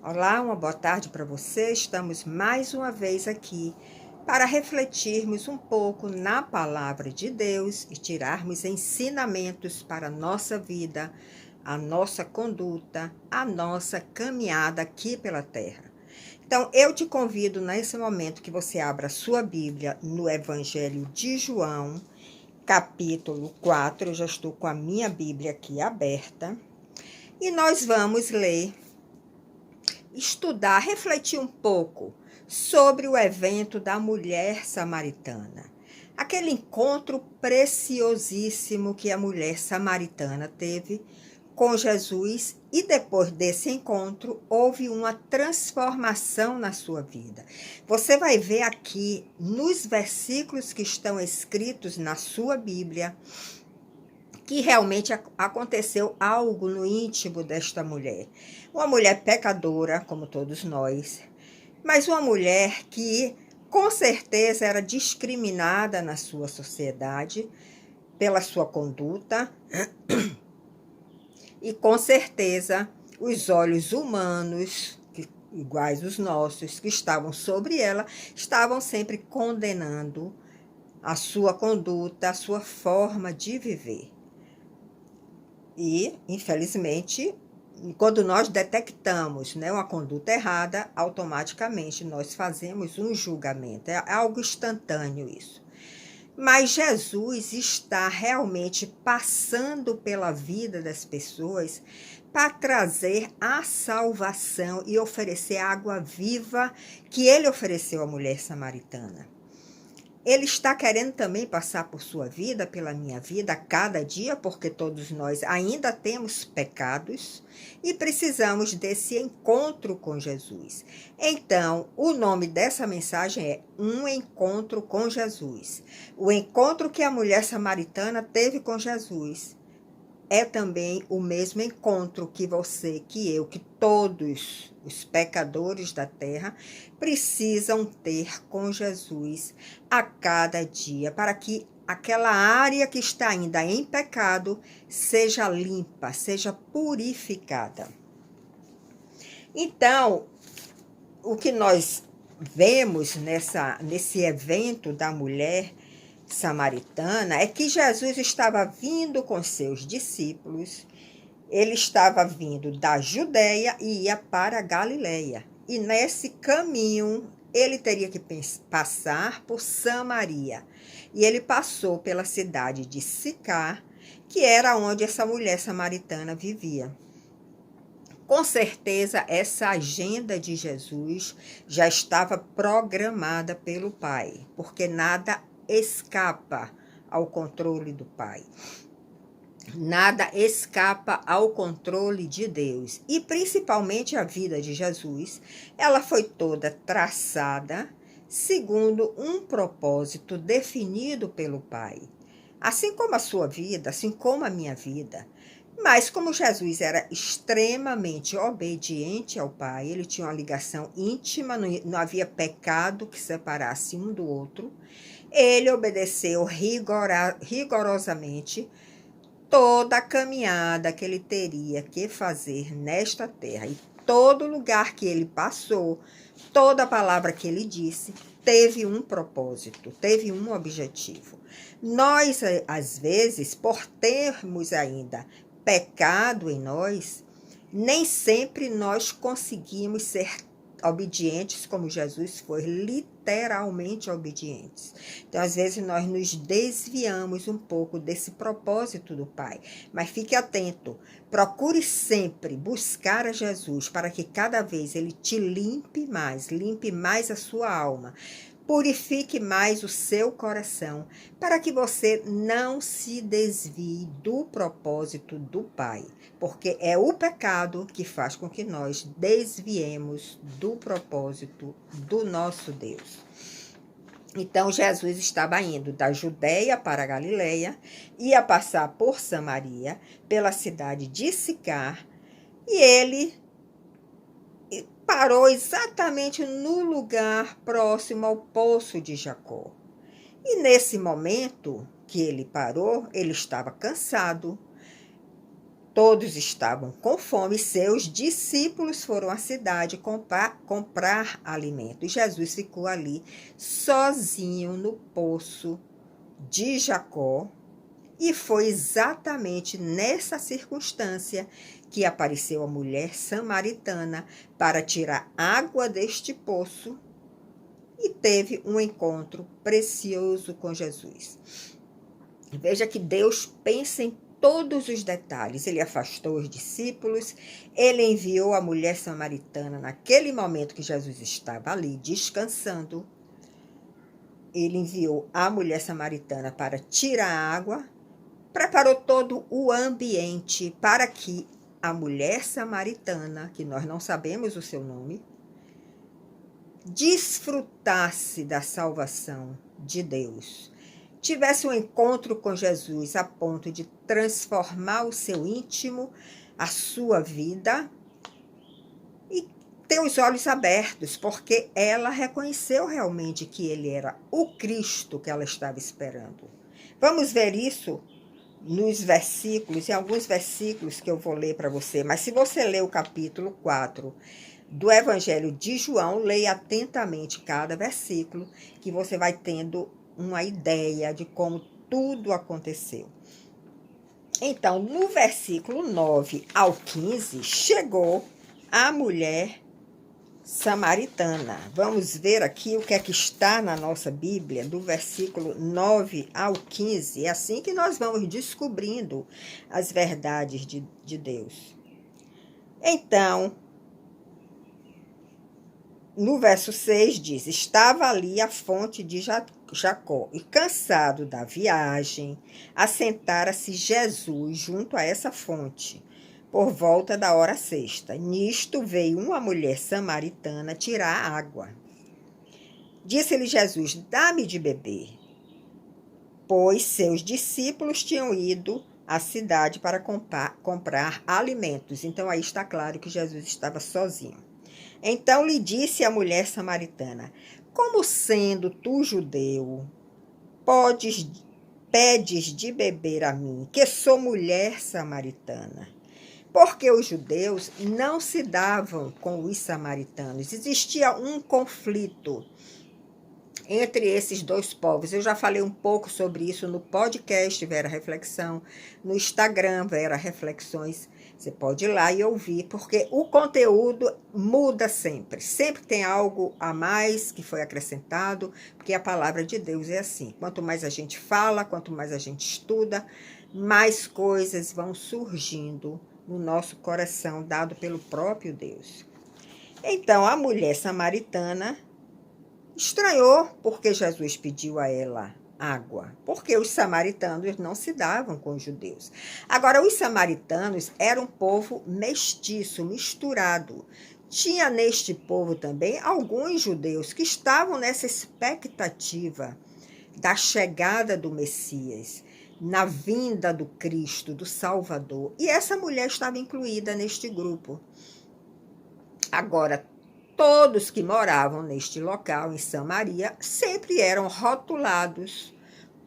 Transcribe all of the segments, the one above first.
Olá, uma boa tarde para você. Estamos mais uma vez aqui para refletirmos um pouco na palavra de Deus e tirarmos ensinamentos para a nossa vida, a nossa conduta, a nossa caminhada aqui pela terra. Então, eu te convido nesse momento que você abra sua Bíblia no Evangelho de João, capítulo 4. Eu já estou com a minha Bíblia aqui aberta e nós vamos ler, estudar, refletir um pouco sobre o evento da mulher samaritana. Aquele encontro preciosíssimo que a mulher samaritana teve com Jesus, e depois desse encontro houve uma transformação na sua vida. Você vai ver aqui nos versículos que estão escritos na sua Bíblia que realmente aconteceu algo no íntimo desta mulher. Uma mulher pecadora, como todos nós, mas uma mulher que com certeza era discriminada na sua sociedade pela sua conduta, e com certeza os olhos humanos, iguais os nossos, que estavam sobre ela, estavam sempre condenando a sua conduta, a sua forma de viver. E, infelizmente, quando nós detectamos, uma conduta errada, automaticamente nós fazemos um julgamento. É algo instantâneo isso. Mas Jesus está realmente passando pela vida das pessoas para trazer a salvação e oferecer a água viva que ele ofereceu à mulher samaritana. Ele está querendo também passar por sua vida, pela minha vida, a cada dia, porque todos nós ainda temos pecados e precisamos desse encontro com Jesus. Então, o nome dessa mensagem é Um Encontro com Jesus. O encontro que a mulher samaritana teve com Jesus é também o mesmo encontro que você, que eu, que todos os pecadores da terra precisam ter com Jesus a cada dia, para que aquela área que está ainda em pecado seja limpa, seja purificada. Então, o que nós vemos nesse evento da mulher samaritana é que Jesus estava vindo com seus discípulos, ele estava vindo da Judeia e ia para a Galileia. E nesse caminho ele teria que passar por Samaria. E ele passou pela cidade de Sicar, que era onde essa mulher samaritana vivia. Com certeza, essa agenda de Jesus já estava programada pelo Pai, porque nada escapa ao controle do Pai. Nada escapa ao controle de Deus. E principalmente a vida de Jesus, ela foi toda traçada segundo um propósito definido pelo Pai. Assim como a sua vida, assim como a minha vida. Mas como Jesus era extremamente obediente ao Pai, ele tinha uma ligação íntima, não havia pecado que separasse um do outro, ele obedeceu rigorosamente toda a caminhada que ele teria que fazer nesta terra. E todo lugar que ele passou, toda palavra que ele disse, teve um propósito, teve um objetivo. Nós, às vezes, por termos ainda pecado em nós, nem sempre nós conseguimos ser obedientes como Jesus foi, literalmente obedientes. Então, às vezes, nós nos desviamos um pouco desse propósito do Pai. Mas fique atento, procure sempre buscar a Jesus para que cada vez Ele te limpe mais a sua alma. Purifique mais o seu coração, para que você não se desvie do propósito do Pai, porque é o pecado que faz com que nós desviemos do propósito do nosso Deus. Então, Jesus estava indo da Judeia para a Galileia, ia passar por Samaria, pela cidade de Sicar, e ele parou exatamente no lugar próximo ao poço de Jacó. E nesse momento que ele parou, ele estava cansado. todos estavam com fome, seus discípulos foram à cidade comprar alimento. E Jesus ficou ali, sozinho no poço de Jacó. E foi exatamente nessa circunstância que apareceu a mulher samaritana para tirar água deste poço e teve um encontro precioso com Jesus. Veja que Deus pensa em todos os detalhes. Ele afastou os discípulos, ele enviou a mulher samaritana naquele momento que Jesus estava ali descansando. Ele enviou a mulher samaritana para tirar a água, preparou todo o ambiente para que a mulher samaritana, que nós não sabemos o seu nome, desfrutasse da salvação de Deus, tivesse um encontro com Jesus a ponto de transformar o seu íntimo, a sua vida, e ter os olhos abertos, porque ela reconheceu realmente que ele era o Cristo que ela estava esperando. Vamos ver isso nos versículos, em alguns versículos que eu vou ler para você, mas se você ler o capítulo 4 do Evangelho de João, leia atentamente cada versículo, que você vai tendo uma ideia de como tudo aconteceu. Então, no versículo 9 ao 15, chegou a mulher samaritana. Vamos ver aqui o que é que está na nossa Bíblia, do versículo 9 ao 15. É assim que nós vamos descobrindo as verdades de Deus. Então, no verso 6 diz: estava ali a fonte de Jacó, e cansado da viagem, assentara-se Jesus junto a essa fonte, por volta da hora sexta. Nisto veio uma mulher samaritana tirar água. Disse-lhe Jesus: dá-me de beber, pois seus discípulos tinham ido à cidade para comprar alimentos. Então aí está claro que Jesus estava sozinho. Então lhe disse a mulher samaritana: como sendo tu judeu, pedes de beber a mim, que sou mulher samaritana? Porque os judeus não se davam com os samaritanos. Existia um conflito entre esses dois povos. Eu já falei um pouco sobre isso no podcast Vera Reflexão, no Instagram Vera Reflexões. Você pode ir lá e ouvir, porque o conteúdo muda sempre. Sempre tem algo a mais que foi acrescentado, porque a palavra de Deus é assim. Quanto mais a gente fala, quanto mais a gente estuda, mais coisas vão surgindo no nosso coração, dado pelo próprio Deus. Então, a mulher samaritana estranhou porque Jesus pediu a ela água, porque os samaritanos não se davam com os judeus. Agora, os samaritanos eram um povo mestiço, misturado. Tinha neste povo também alguns judeus que estavam nessa expectativa da chegada do Messias, na vinda do Cristo, do Salvador. E essa mulher estava incluída neste grupo. Agora, todos que moravam neste local, em Samaria, sempre eram rotulados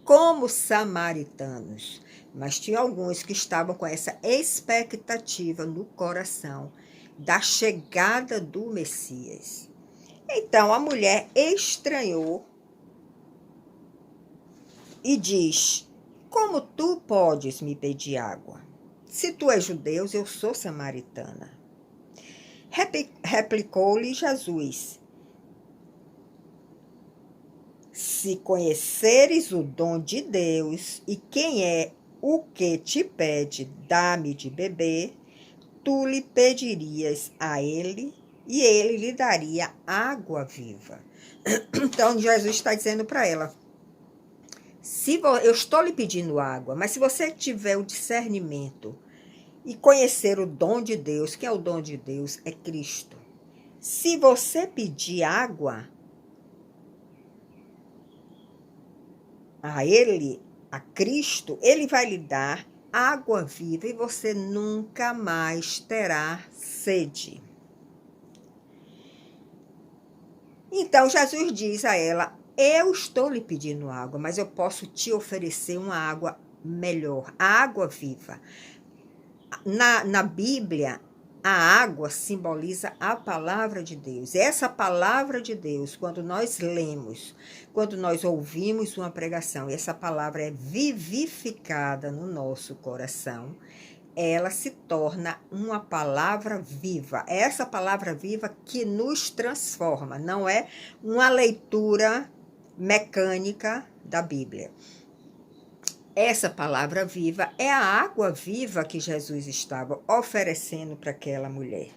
como samaritanos. Mas tinha alguns que estavam com essa expectativa no coração da chegada do Messias. Então, a mulher estranhou e diz: como tu podes me pedir água? Se tu és judeu, eu sou samaritana. Replicou-lhe Jesus: se conheceres o dom de Deus e quem é o que te pede, dá-me de beber, tu lhe pedirias a ele e ele lhe daria água viva. Então Jesus está dizendo para ela: eu estou lhe pedindo água, mas se você tiver o discernimento e conhecer o dom de Deus, que é o dom de Deus, é Cristo. Se você pedir água a Ele, a Cristo, Ele vai lhe dar água viva e você nunca mais terá sede. Então Jesus diz a ela: eu estou lhe pedindo água, mas eu posso te oferecer uma água melhor, a água viva. Na Bíblia, a água simboliza a palavra de Deus. Essa palavra de Deus, quando nós lemos, quando nós ouvimos uma pregação, e essa palavra é vivificada no nosso coração, ela se torna uma palavra viva. É essa palavra viva que nos transforma, não é uma leitura mecânica da Bíblia. Essa palavra viva é a água viva que Jesus estava oferecendo para aquela mulher.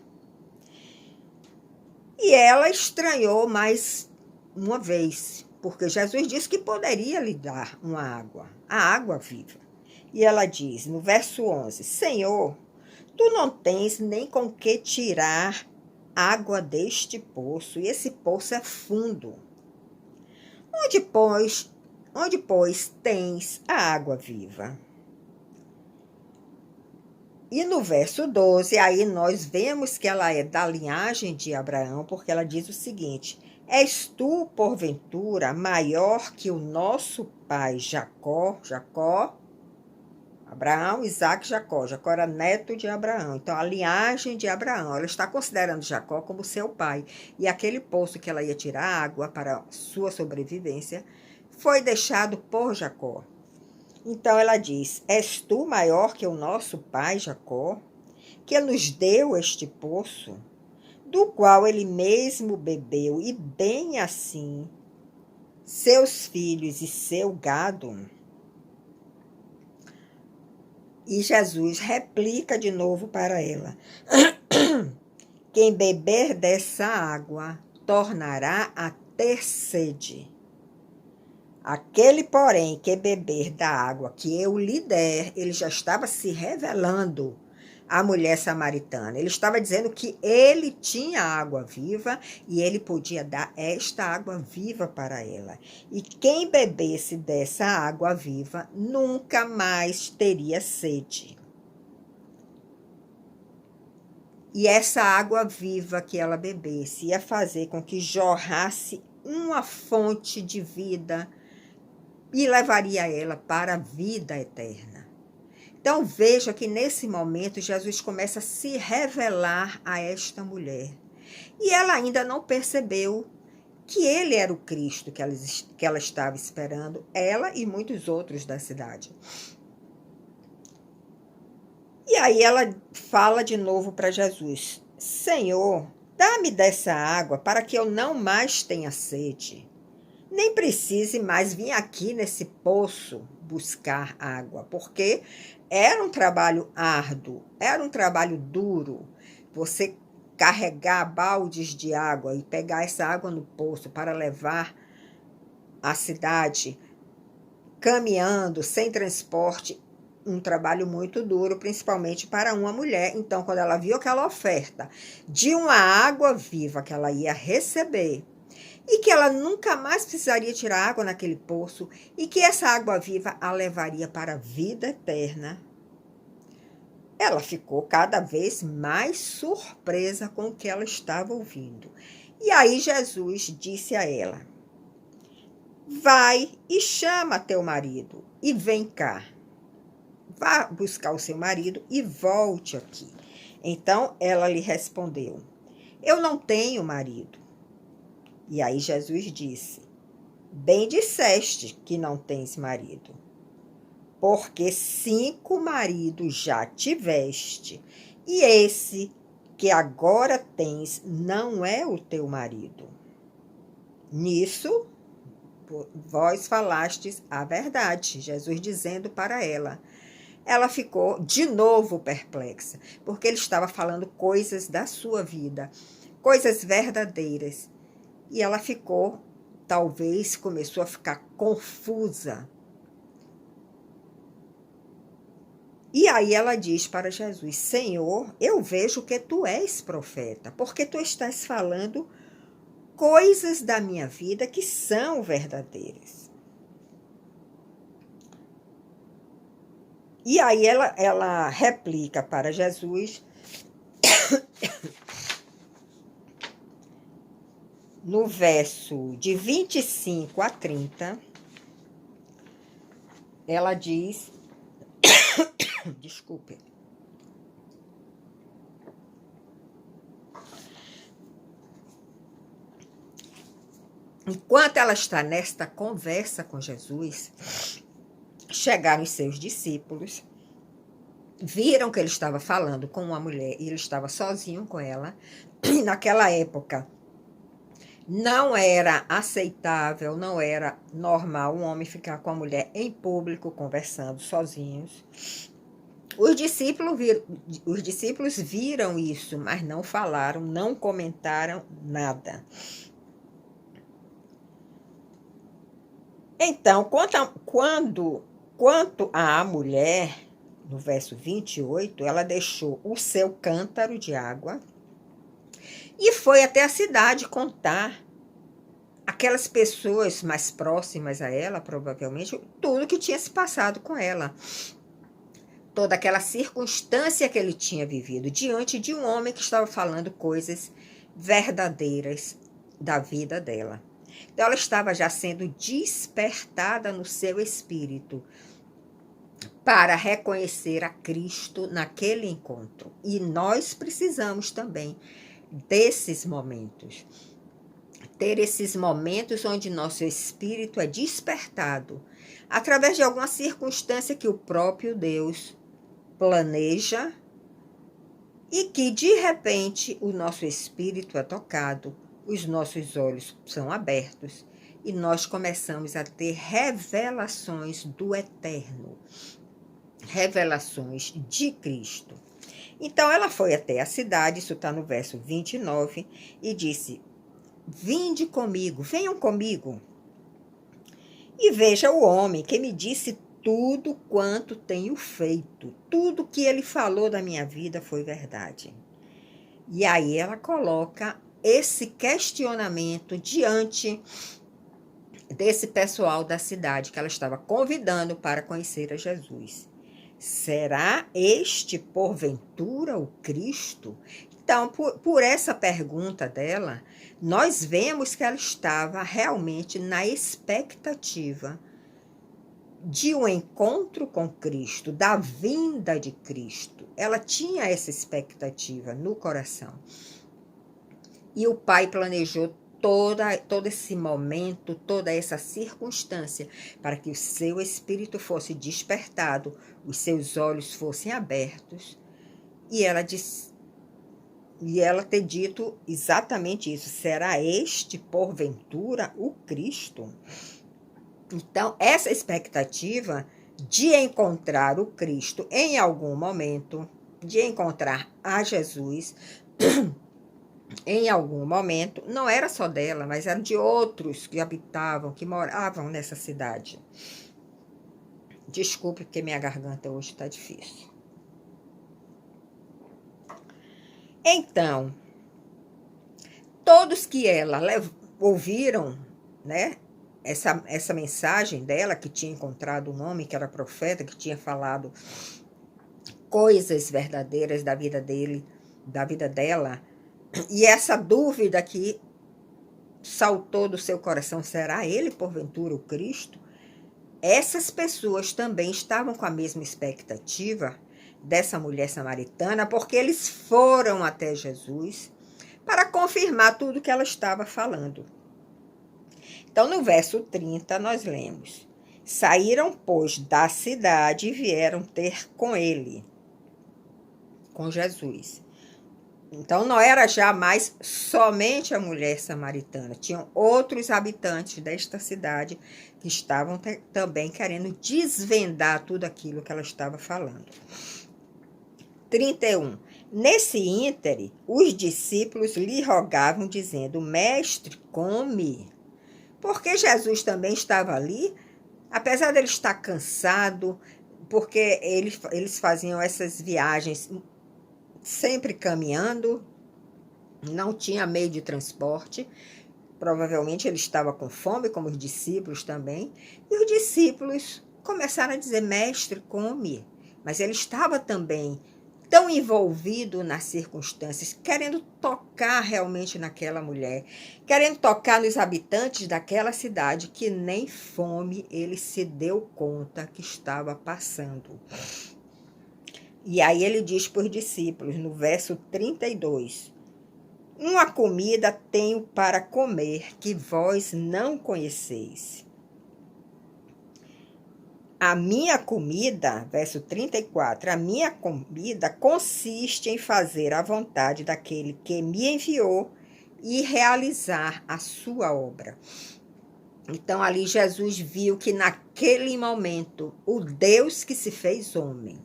E ela estranhou mais uma vez, porque Jesus disse que poderia lhe dar uma água, a água viva. E ela diz, no verso 11, Senhor, tu não tens nem com que tirar água deste poço, e esse poço é fundo. Onde, pois, tens a água viva? E no verso 12, aí nós vemos que ela é da linhagem de Abraão, porque ela diz o seguinte, és tu, porventura, maior que o nosso pai Jacó, Abraão, Isaac e Jacó. Jacó era neto de Abraão. Então, a linhagem de Abraão, ela está considerando Jacó como seu pai. E aquele poço que ela ia tirar água para sua sobrevivência foi deixado por Jacó. Então, ela diz, és tu maior que o nosso pai Jacó, que nos deu este poço, do qual ele mesmo bebeu, e bem assim, seus filhos e seu gado? E Jesus replica de novo para ela, quem beber dessa água tornará a ter sede. Aquele, porém, que beber da água que eu lhe der, ele já estava se revelando à mulher samaritana. Ele estava dizendo que ele tinha água viva e ele podia dar esta água viva para ela. E quem bebesse dessa água viva nunca mais teria sede. E essa água viva que ela bebesse ia fazer com que jorrasse uma fonte de vida e levaria ela para a vida eterna. Então veja que nesse momento Jesus começa a se revelar a esta mulher. E ela ainda não percebeu que ele era o Cristo que ela estava esperando, ela e muitos outros da cidade. E aí ela fala de novo para Jesus, Senhor, dá-me dessa água para que eu não mais tenha sede, nem precise mais vir aqui nesse poço buscar água, porque era um trabalho árduo, era um trabalho duro, você carregar baldes de água e pegar essa água no poço para levar à cidade, caminhando, sem transporte, um trabalho muito duro, principalmente para uma mulher. Então, quando ela viu aquela oferta de uma água viva que ela ia receber, e que ela nunca mais precisaria tirar água naquele poço, e que essa água viva a levaria para a vida eterna, ela ficou cada vez mais surpresa com o que ela estava ouvindo. E aí Jesus disse a ela, vai e chama teu marido e vem cá. Vá buscar o seu marido e volte aqui. Então ela lhe respondeu, eu não tenho marido. E aí Jesus disse, bem disseste que não tens marido, porque 5 maridos já tiveste, e esse que agora tens não é o teu marido. Nisso, vós falastes a verdade, Jesus dizendo para ela. Ela ficou de novo perplexa, porque ele estava falando coisas da sua vida, coisas verdadeiras. E ela ficou, talvez, começou a ficar confusa. E aí ela diz para Jesus, Senhor, eu vejo que tu és profeta, porque tu estás falando coisas da minha vida que são verdadeiras. E aí ela replica para Jesus, no verso de 25 a 30, ela diz, desculpe, Enquanto ela está nesta conversa com Jesus, chegaram os seus discípulos, viram que ele estava falando com uma mulher e ele estava sozinho com ela. E naquela época não era aceitável, não era normal um homem ficar com a mulher em público conversando sozinhos. Os discípulos viram isso, mas não falaram, não comentaram nada. Então, quanto à mulher, no verso 28, ela deixou o seu cântaro de água e foi até a cidade contar aquelas pessoas mais próximas a ela, provavelmente, tudo que tinha se passado com ela. Toda aquela circunstância que ele tinha vivido diante de um homem que estava falando coisas verdadeiras da vida dela. Então, ela estava já sendo despertada no seu espírito para reconhecer a Cristo naquele encontro. E nós precisamos também desses momentos. Ter esses momentos onde nosso espírito é despertado através de alguma circunstância que o próprio Deus planeja e que, de repente, o nosso espírito é tocado, os nossos olhos são abertos e nós começamos a ter revelações do eterno, revelações de Cristo. Então ela foi até a cidade, isso está no verso 29, e disse: vinde comigo, venham comigo, e veja o homem que me disse tudo quanto tenho feito. Tudo que ele falou da minha vida foi verdade. E aí ela coloca esse questionamento diante desse pessoal da cidade que ela estava convidando para conhecer a Jesus. Será este, porventura, o Cristo? Então, por essa pergunta dela, nós vemos que ela estava realmente na expectativa de um encontro com Cristo, da vinda de Cristo. Ela tinha essa expectativa no coração. E o Pai planejou todo esse momento, toda essa circunstância, para que o seu espírito fosse despertado, os seus olhos fossem abertos, e ela ter dito exatamente isso: será este, porventura, o Cristo? Então, essa expectativa de encontrar o Cristo em algum momento, de encontrar a Jesus em algum momento, não era só dela, mas era de outros que habitavam, que moravam nessa cidade. Desculpe, porque minha garganta hoje está difícil. Então, todos que ela ouviram, né, essa mensagem dela, que tinha encontrado um homem que era profeta, que tinha falado coisas verdadeiras da vida dele, da vida dela, e essa dúvida que saltou do seu coração: será ele, porventura, o Cristo? Essas pessoas também estavam com a mesma expectativa dessa mulher samaritana, porque eles foram até Jesus para confirmar tudo que ela estava falando. Então, no verso 30, nós lemos: saíram, pois, da cidade e vieram ter com ele, com Jesus. Então, não era já mais somente a mulher samaritana. Tinham outros habitantes desta cidade que estavam também querendo desvendar tudo aquilo que ela estava falando. 31. Nesse íntere, os discípulos lhe rogavam, dizendo: mestre, come. Porque Jesus também estava ali, apesar de ele estar cansado, porque eles faziam essas viagens sempre caminhando, não tinha meio de transporte, provavelmente ele estava com fome, como os discípulos também, e os discípulos começaram a dizer: mestre, come. Mas ele estava também tão envolvido nas circunstâncias, querendo tocar realmente naquela mulher, querendo tocar nos habitantes daquela cidade, que nem fome ele se deu conta que estava passando. E aí ele diz para os discípulos, no verso 32, Uma comida tenho para comer que vós não conheceis. A minha comida, verso 34, a minha comida consiste em fazer a vontade daquele que me enviou e realizar a sua obra. Então, ali Jesus viu que naquele momento, o Deus que se fez homem,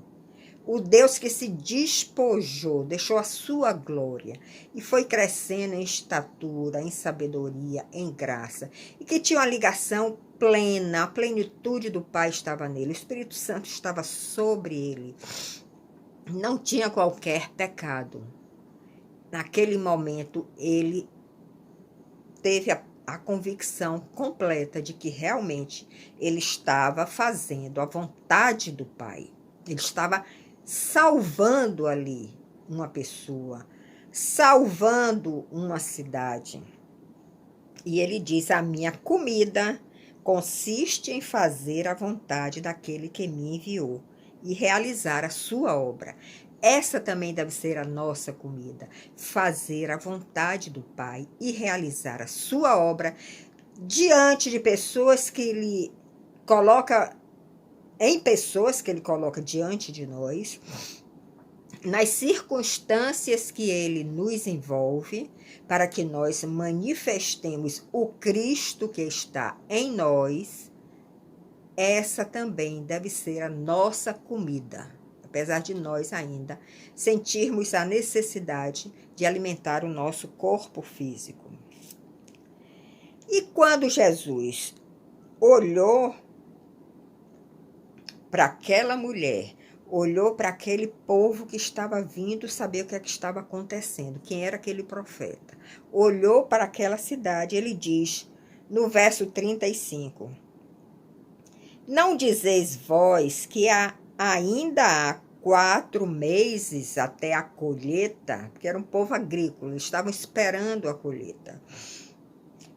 o Deus que se despojou, deixou a sua glória e foi crescendo em estatura, em sabedoria, em graça, e que tinha uma ligação plena, a plenitude do Pai estava nele, o Espírito Santo estava sobre ele, não tinha qualquer pecado. Naquele momento, ele teve a convicção completa de que realmente ele estava fazendo a vontade do Pai. Ele estava salvando ali uma pessoa, salvando uma cidade. E ele diz: a minha comida consiste em fazer a vontade daquele que me enviou e realizar a sua obra. Essa também deve ser a nossa comida, fazer a vontade do Pai e realizar a sua obra diante de pessoas que ele coloca, em pessoas que ele coloca diante de nós, nas circunstâncias que ele nos envolve, para que nós manifestemos o Cristo que está em nós. Essa também deve ser a nossa comida, apesar de nós ainda sentirmos a necessidade de alimentar o nosso corpo físico. E quando Jesus olhou para aquela mulher, olhou para aquele povo que estava vindo saber o que é que estava acontecendo, quem era aquele profeta, olhou para aquela cidade, ele diz no verso 35, não dizeis vós que ainda há 4 meses até a colheita, porque era um povo agrícola, eles estavam esperando a colheita.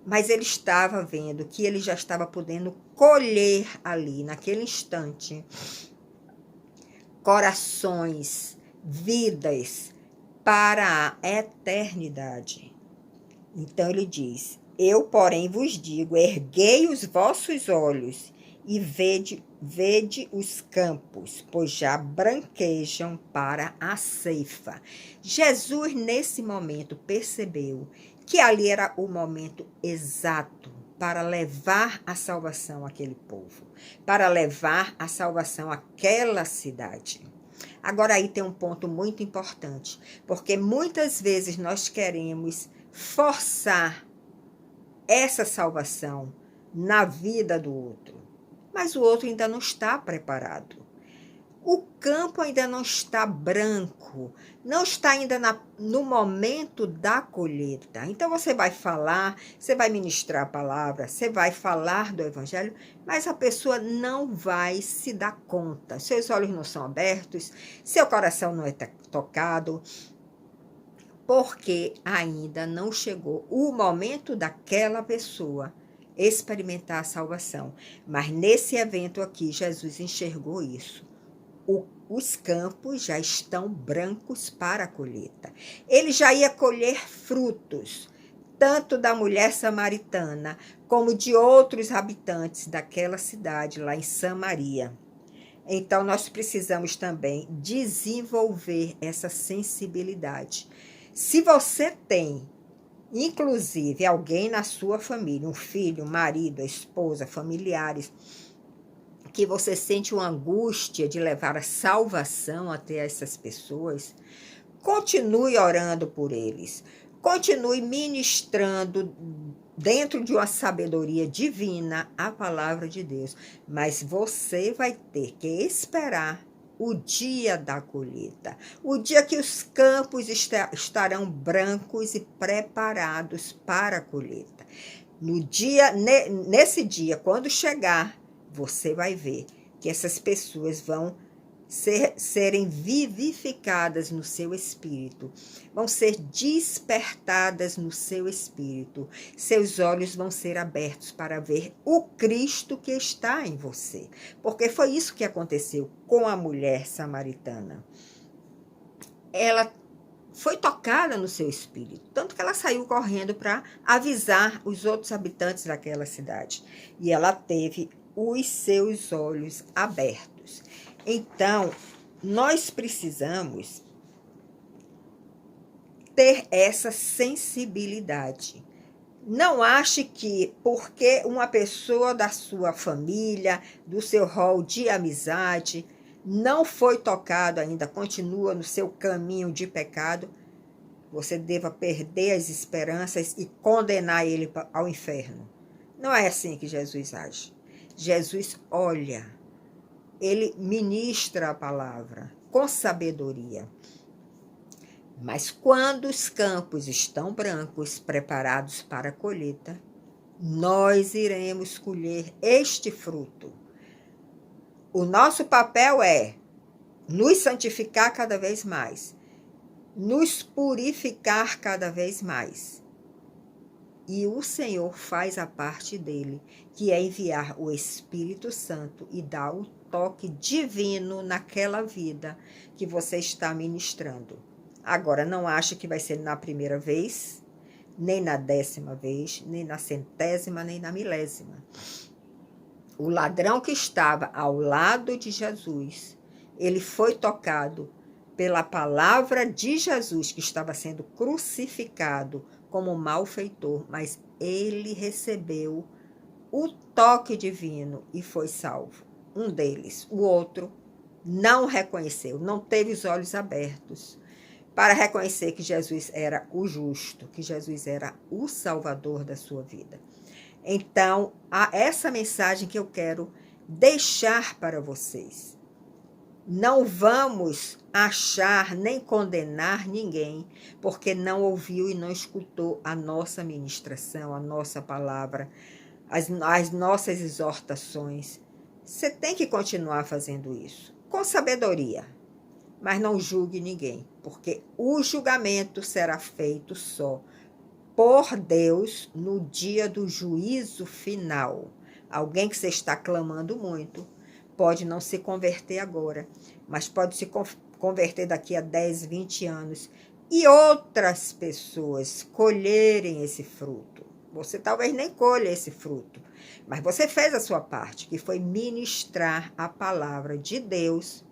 Mas ele estava vendo que ele já estava podendo colher ali, naquele instante, corações, vidas para a eternidade. Então ele diz: eu, porém, vos digo, erguei os vossos olhos e vede os campos, pois já branquejam para a ceifa. Jesus, nesse momento, percebeu que ali era o momento exato para levar a salvação àquele povo, para levar a salvação àquela cidade. Agora aí tem um ponto muito importante, porque muitas vezes nós queremos forçar essa salvação na vida do outro, mas o outro ainda não está preparado. O campo ainda não está branco, não está ainda no momento da colheita. Então você vai falar, você vai ministrar a palavra, você vai falar do evangelho, mas a pessoa não vai se dar conta. Seus olhos não são abertos, seu coração não é tocado, porque ainda não chegou o momento daquela pessoa experimentar a salvação. Mas nesse evento aqui, Jesus enxergou isso. Os campos já estão brancos para a colheita. Ele já ia colher frutos, tanto da mulher samaritana, como de outros habitantes daquela cidade lá em Samaria. Então, nós precisamos também desenvolver essa sensibilidade. Se você tem, inclusive, alguém na sua família, um filho, um marido, a esposa, familiares, que você sente uma angústia de levar a salvação até essas pessoas, continue orando por eles. Continue ministrando dentro de uma sabedoria divina a palavra de Deus. Mas você vai ter que esperar o dia da colheita, o dia que os campos estarão brancos e preparados para a colheita. Nesse dia, quando chegar, você vai ver que essas pessoas vão serem vivificadas no seu espírito, vão ser despertadas no seu espírito, seus olhos vão ser abertos para ver o Cristo que está em você, porque foi isso que aconteceu com a mulher samaritana. Ela foi tocada no seu espírito, tanto que ela saiu correndo para avisar os outros habitantes daquela cidade. E ela teve os seus olhos abertos. Então, nós precisamos ter essa sensibilidade. Não ache que porque uma pessoa da sua família, do seu rol de amizade, não foi tocado ainda, continua no seu caminho de pecado, você deva perder as esperanças e condenar ele ao inferno. Não é assim que Jesus age. Jesus olha, ele ministra a palavra com sabedoria. Mas quando os campos estão brancos, preparados para a colheita, nós iremos colher este fruto. O nosso papel é nos santificar cada vez mais, nos purificar cada vez mais. E o Senhor faz a parte dele, que é enviar o Espírito Santo e dar o toque divino naquela vida que você está ministrando. Agora, não ache que vai ser na primeira vez, nem na 10ª vez, nem na 100ª, nem na 1000ª. O ladrão que estava ao lado de Jesus, ele foi tocado pela palavra de Jesus, que estava sendo crucificado como malfeitor, mas ele recebeu o toque divino e foi salvo. Um deles, o outro, não reconheceu, não teve os olhos abertos para reconhecer que Jesus era o justo, que Jesus era o salvador da sua vida. Então, essa mensagem que eu quero deixar para vocês. Não vamos achar nem condenar ninguém, porque não ouviu e não escutou a nossa ministração, a nossa palavra, as nossas exortações. Você tem que continuar fazendo isso, com sabedoria. Mas não julgue ninguém, porque o julgamento será feito só por Deus no dia do juízo final. Alguém que você está clamando muito pode não se converter agora, mas pode se converter daqui a 10, 20 anos e outras pessoas colherem esse fruto. Você talvez nem colha esse fruto, mas você fez a sua parte, que foi ministrar a palavra de Deus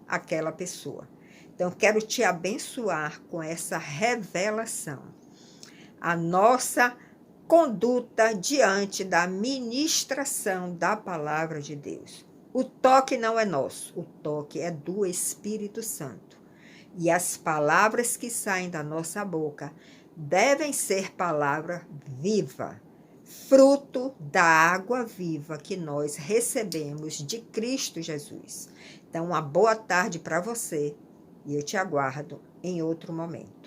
àquela pessoa. Então, quero te abençoar com essa revelação. A nossa conduta diante da ministração da palavra de Deus. O toque não é nosso, o toque é do Espírito Santo. E as palavras que saem da nossa boca devem ser palavra viva, fruto da água viva que nós recebemos de Cristo Jesus. Então, uma boa tarde para você e eu te aguardo em outro momento.